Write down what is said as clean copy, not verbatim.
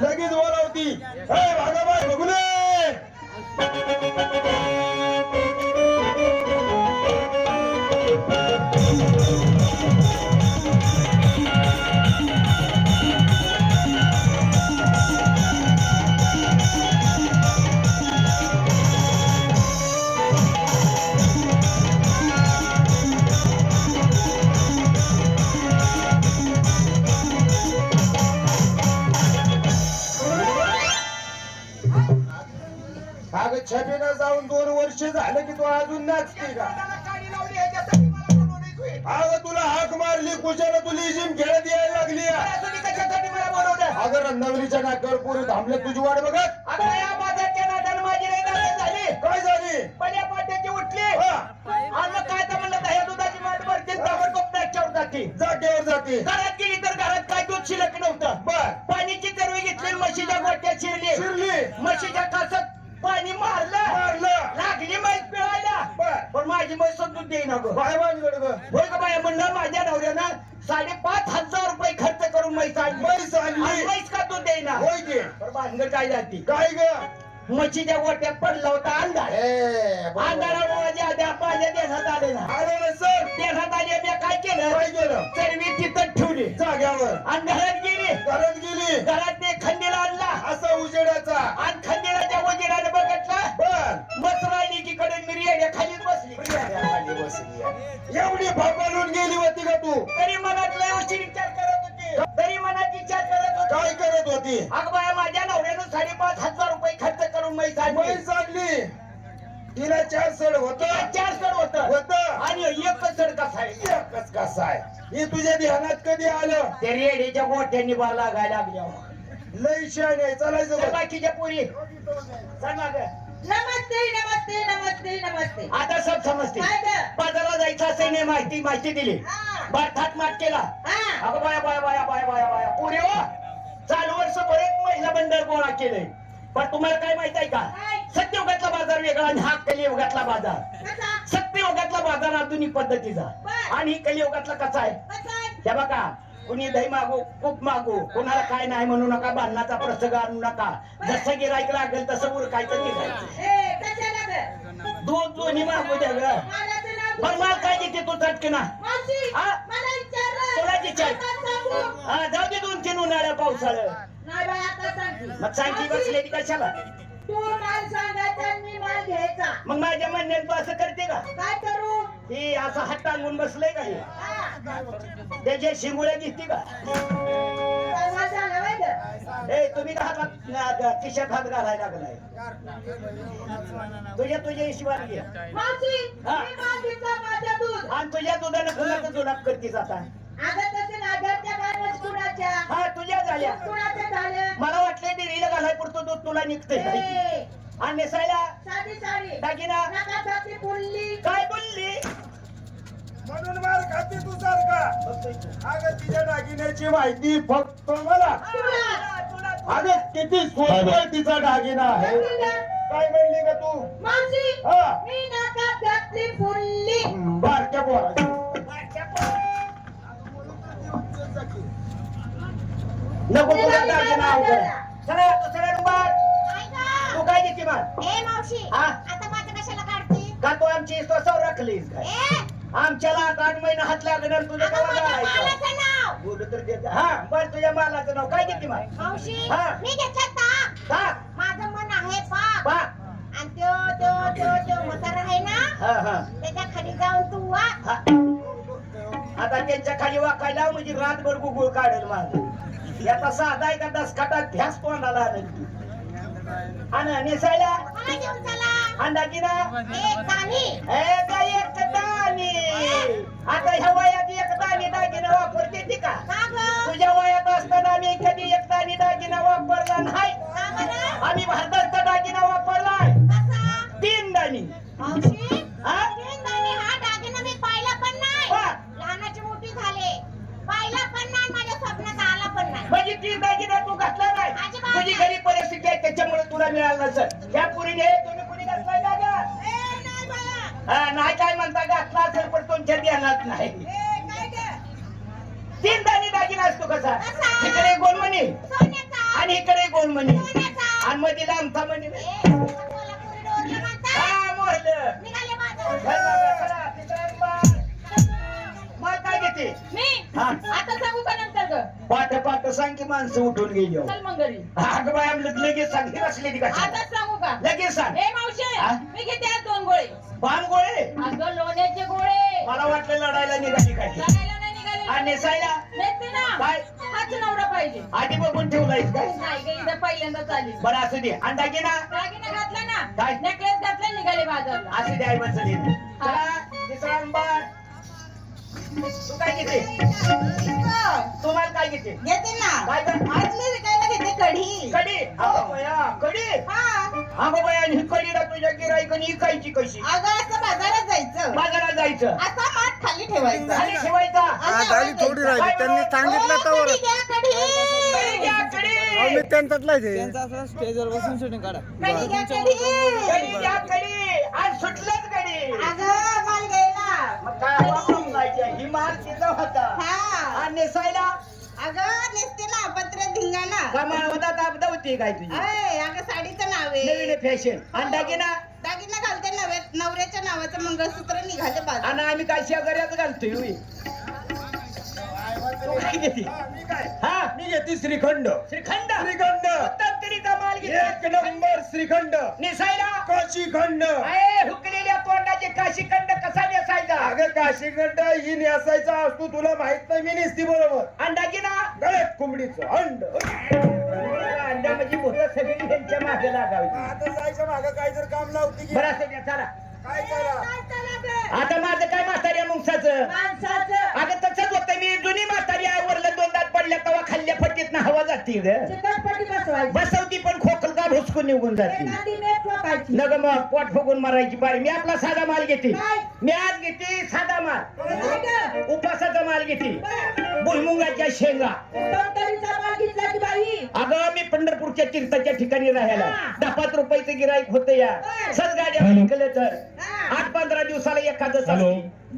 लगेच बोलावती. भागाबाई बघुले अगं छबीनं जाऊन 2 वर्ष झालं की तू अजून नाचते का? अगं तुला हाक मारली कुशाला तुला जिम खेळत यायला लागली. अगं नवरीच्या नाकावर पुरी थांबले तुझी वाट बघत. काय झाली? पल्या पाट्याची उठली आणि काय तर म्हणलं दह्या दुधाची माठ भरते ताबडतोब जाते. जागेवर जाते. घरात गेली तर घरात काय दूध शिल्लक नव्हतं. बर पाणीची चरवी घेतली म्हशीच्या गोट्यात शिरली. म्हशीच्या कासात पाणी मारलं लागली म्हैस पिळायला. पण माझी म्हैस दूध देईना गं. बाय बांधगड ग. होय का बाया म्हणलं माझ्या नवऱ्यानं 5,500 रुपये खर्च करून म्हैस आणली. आणि म्हैस का दूध देईना. होय की. पण भानगड काय जाती. काय ग? म्हशीच्या गोट्यात पडला होता अंधार. अंधारामुळे माझ्या देशात आले ना. अरे ना सर देशात आले मी काय केलं. काय केलं? चरवी तिथं ठेवली जाग्यावर. आणि घरात गेली. घरात ते खंडीला आणला असा उजेडाचा. आणि खंडीलाच्या उजेडाने बघितलं. बर मसरायली की कडे मिरियाड्या खालीच बसली. खाली बसली. एवढी भापालून गेली होती का तू? तरी मनात लय उशीर विचार करत होती. तरी मनात विचार करत होती. काय करत होती? अगं बाया माझ्या नवऱ्यानं 5,500 रुपये खर्च करून म्हैस आणली. म्हैस आणली. तिला 4 सड होत. 4 सड होत आणि एकच सड कसा आहे. एकच कसा आहे हे तुझ्या ध्यानात कधी आलं? ते रेडीच्या गोठ्यांनी बार लागायला लागल्या. लय शान आहे. चालायचं बघ. बाकीच्या पोरी सांगा ग. नमस्ते नमस्ते नमस्ते नमस्ते. आता सब समजते. काय ग? बाजाराला जायचं असे नाही माहिती दिली. हा. बार मात केला. हा. अगं बाया पुरे हो चालू वर्ष बरेच महिला मंडळ गोळा केले. पण तुम्हाला काय माहित आहे का? काय? सत्ययुगातला बाजार वेगळा आणि हा कलियुगातला बाजार. कसा? सत्ययुगातला बाजार आधुनिक पद्धतीचा बर. आणि कलियुगातला कसा आहे. कसा आहे? हे बघा कुणी दही मागू खूप मागू कोणाला काय नाही म्हणू नका. भांडणाचा प्रसंग आणू नका. जसं गिराईक लागेल तसं उरकायचं निघायचं. ए, कशाला ग? दूध दोन्ही मागू द्या ग. मालाचं नाव पण मला काय देते तू चटकना. मावशी, हा? मला विचारलं. तुला विचार. आता सांगू. हा जाऊ दे 2-3 उन्हाळ्या पावसाळ्यात. नाही बाई, आता सांगते. मग सांगती बसलेली कशाला. तू माल सांगायचा आणि मी माल घ्यायचा. मग माझ्या म्हणण्यात तू असं करते का. काय करू? ही असं हात टांगून बसलंय का हे. हा. त्याच्या शिंगुळ्या दिसते का. काय माल झाला बाई ग? ए तुम्ही का हातात खिशात हात घालायला लागलाय. तुझ्या हिशोबाने घे. मावशी, हा. मी माल घेतला माझ्या दूध. आणि तुझ्या दुधानं कुणाचं जुनाब करतीस आता. अगं तसे ना घरच्या गाण्यात कुणाच्या हा तुझ्या झाल्या. कुणाच्या झाल्या. मला वाटलं डेरीला घालाय पुरतं दूध तुला निघतंय काय. ए, आणि नेसायला साधी साडी दागिना नकासाठी बोलली. काय बोलली. म्हणून मार खाते तू सारखा. अगं तिच्या दागिन्याची माहिती फक्त मला. अगं किती सुंदर तिचा दागिना आहे. काय म्हणली का तू? मावशी, हा मी नाकात घातली फुल्ली. बारक्या पोरा. नको तुला दागिना अवघड. चला दुसऱ्या नंबर तू काय देते मग. ए मावशी हा? आता माझं कशाला काढते. का तू आमची स्वसावर राखलीस काय. ए आमच्याला 8 महिने हात लागणार तुझं आता केव्हा माझ्या घालायचं. मालाचं नाव. बोलू तर देत. हा बर तुझ्या मालाचं नाव काय देते मग. मावशी हा. मी घेतला ताक. हा माझं मन आहे पाक. पा आणि तो म्हातारा आहे ना हा हा त्याच्या खाली जाऊन तू वा. हा. आता त्यांच्या खाली वाकायला म्हणजे रातभर गुगुळ काढेल माझं. याचा साधा आहे का 10 खाटात ध्यास तोंडाला आणेल ती. आणि नेसायला मला घेऊन चला. अंदाजीना एक दाणी. एक दाणी. आता ह्या वयात एक दाणी दागिना वापरते ती का. का गं? तुझ्या वयात असताना आम्ही कधी एक दाणी दागिना वापरला नाही. का बरं? आम्ही भारताचा दागिना वापरलाय कसा? 3 दाणी. मावशी हा? तीन दाणी हा दागिना मी पाहिला पण नाही. वा. लहानाची मोठी झाले. पाहिला पण नाही माझ्या स्वप्नात आला पण नाही. म्हणजे 3 दागिना तू घातला नाही. अजिबात तुझी नाही. गरीब परिस्थिती आहे त्याच्यामुळे तुला मिळालं नसेल. या पुरीने तुम्ही कुणी घातलाय दागा. ए नाही बाया. हा, नाही काय म्हणता घातला असेल पण तुमच्या ध्यानात नाही. ए काय गं? 3 दाणी दागिना असतो कसा. कसा? तिकडे गोलमणी सोन्याचा. आणि इकडे गोल म्हणे सोन्याचा. आणि मध्ये लांबता म्हणे ए, कोल्हापुरी डोरलं म्हणतात. हा मोरलं निघाले बाजारात. चल बाबा, चला, तिकडे बाळ. मग काय घेते मी हा आता सांगू का नंतर ग पाठ पाठ सांग की माणसं उठून गेली हो. चल मग घरी अगं बाय आमलं लगेच सांग ही असली ती कशी आता सांगू का लगेच सांग ए मावशे हा? मी घेते आज 2 गोळे बाण गोळे अगं लोण्याचे गोळे मला वाटलं लढायला निघाली काय लढायला नाही निघाले आणि नेसायला नेसते ना काय हाच नवरा पाहिजे आधी बघून ठेवलायस काय नाही ग इथं पहिल्यांदाच आली बरं असू दे अंडा घे ना दागिना घातला ना काय? नेकलेस घातला निघाले बाजारला असू दे आई बस चला तिसरा बाळ तू काय घेते तुम्हाला काय घेते घेते ना काय काय आज मी विकायला घेते कढी कडी अगं बया कडी अगं बया आणि ही कडीला तुझ्या गिराईकनी इकायची कशी अगं असं बाजारात जायचं बाजारात जायचं असा माठ खाली ठेवायचा खाली ठेवायचा हा झाली थोडी राहिली त्यांनी सांगितलं तर कढी घ्या कढी कडी घ्या कडी मी त्यांच्यातला आहे ते. त्यांचा असं स्टेजवर बसून शूटिंग काढा कढी घ्या कढी कडी घ्या कडी आज सुटलंच कडी अगं माल घ्यायला मग काय वापरून जायचं ही माल तिचा होता हा आणि नेसायला अगं नेसते ना पत्र धिंगाणा कमाल होता ताप होती काय तुझी अय अगं साडीचं नाव आहे नवीन फॅशन आणि दागिना दागिना घालते नवऱ्याच्या नावाचं मंगळसूत्र निघाले बाजार आणि आम्ही काय शेजाऱ्याच घालतोय होय. तू काय घेते मी काय हा मी घेते श्रीखंड श्रीखंड श्रीखंड तंत्रीचा माल एक घेते नंबर श्रीखंड नेसायला काशीखंड अरे हुकलेल्या तोंडाचे काशीखंड कसा नेसायचा अगं काशीखंड ही नेसायचा असतो तुला माहित नाही मी नेसती बरोबर आणि दागिना गळ्यात कोंबडीचं अंड अंडा म्हणजे भूत सगळी त्यांच्या मागे लागावी आता जायच्या मागं काय जर काम लावती की बरं असं द्या, चला काय करा आता माझं काय म्हातारी आहे मुंगसाचं माणसाचं अगं तसंच होतं मी जुनी म्हातारी आहे वरलं 2 दात पडल्या तेव्हा खाल्ल्या फटीत ना हवा जाते ग चिकटपट्टी बसवायची बसवती पण खोकल का भुसकून निघून जाते एखादी मेट ठोकायची नग मग पोट फुगून मारायची बारी मी आपला साधा माल घेते काय? मी आज घेते साधा माल काय गं? उपासाचा माल घेते बरं. भुईमुंगाच्या शेंगा टवटरीचा माल घेतला की बाई अगं मी पंढरपूरच्या तीर्थाच्या ठिकाणी राहायला हा. 10-5 रुपयाचं गिराईक होतं या बरं. सज गाड्या विकलं तर हा. 8-15 दिवसाला एखादं हॅलो. असते